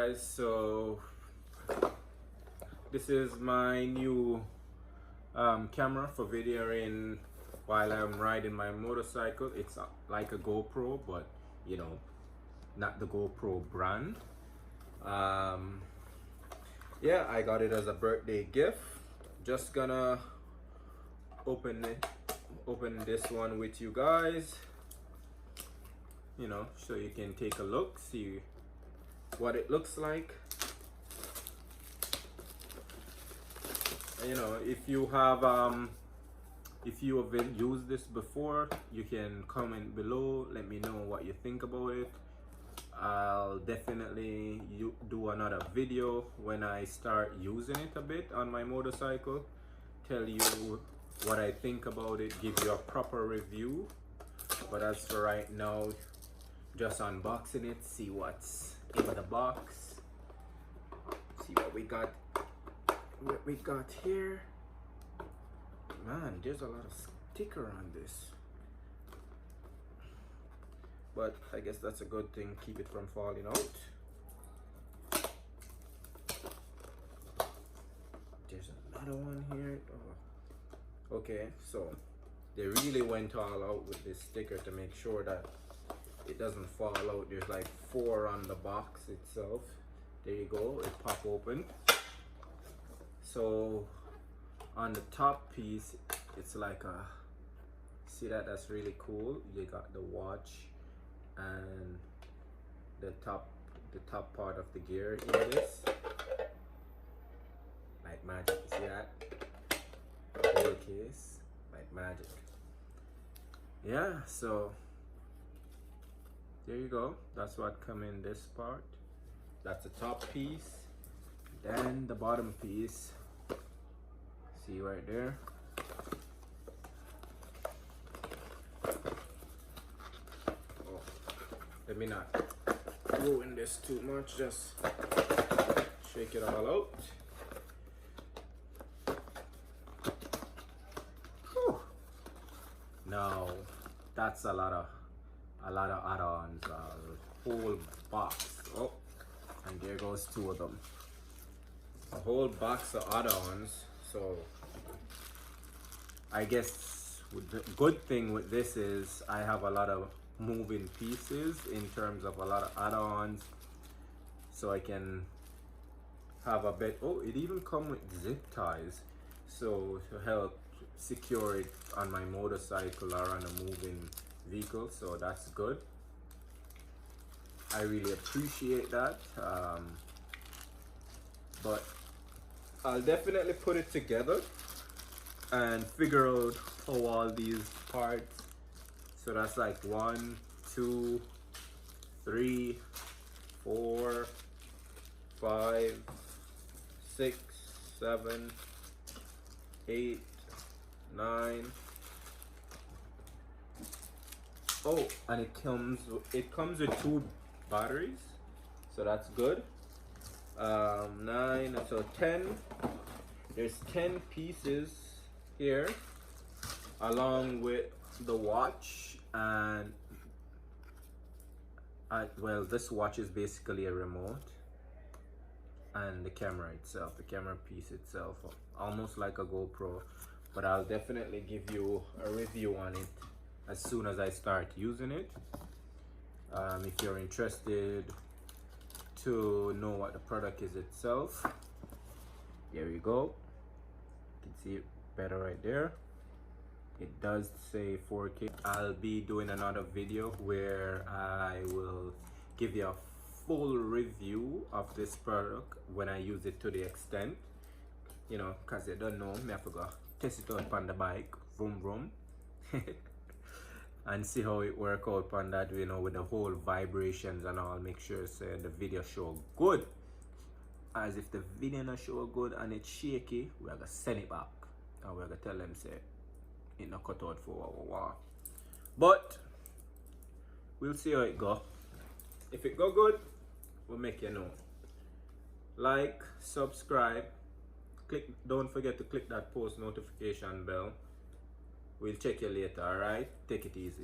guys, so this is my new camera for videoing while I'm riding my motorcycle. It's like a GoPro, but you know, not the GoPro brand. Yeah, I got it as a birthday gift. Just gonna open this one with you guys, you know, so you can take a look, see what it looks like. You know, if you have used this before, you can comment below, let me know what you think about it. I'll definitely do another video when I start using it a bit on my motorcycle, tell you what I think about it, give you a proper review. But as for right now, just unboxing it, see what's in the box, see what we got here. Man, there's a lot of sticker on this, but I guess that's a good thing, keep it from falling out. There's another one here. Oh. Okay, so they really went all out with this sticker to make sure that it doesn't fall out. There's like 4 on the box itself. There you go, it pop open. So on the top piece, it's like a, see that? That's really cool. You got the watch and the top part of the gear in this, like magic. You see that? The whole case, like magic. Yeah, so there you go. That's what come in this part. That's the top piece. Then the bottom piece, see right there. Oh, let me not ruin this too much, just shake it all out. Whew. Now that's a lot of add-ons, a whole box. Oh, and there goes 2 of them. A whole box of add-ons. So I guess the good thing with this is I have a lot of moving pieces in terms of a lot of add-ons, so I can have a bit. Oh, it even comes with zip ties, so to help secure it on my motorcycle or on a moving vehicle, so that's good. I really appreciate that. But I'll definitely put it together and figure out how all these parts, so that's like 1, 2, 3, 4, 5, 6, 7, 8, 9. Oh, and it comes with 2 batteries, so that's good. 9, so 10. There's 10 pieces here, along with the watch, and well, this watch is basically a remote, and the camera itself, the camera piece itself, almost like a GoPro. But I'll definitely give you a review on it as soon as I start using it. If you're interested to know what the product is itself, there you go. You can see it better right there. It does say 4K. I'll be doing another video where I will give you a full review of this product when I use it to the extent, you know, because you don't know, me have to go test it out on the bike, vroom vroom, and see how it work out on that, you know, with the whole vibrations and all. Make sure the video show good. As if the video not show good and it's shaky, we're gonna send it back and we're gonna tell them say it not cut out for wow. But we'll see how it go. If it go good, we'll make you know. Like, subscribe, don't forget to click that post notification bell. We'll check you later. All right, take it easy.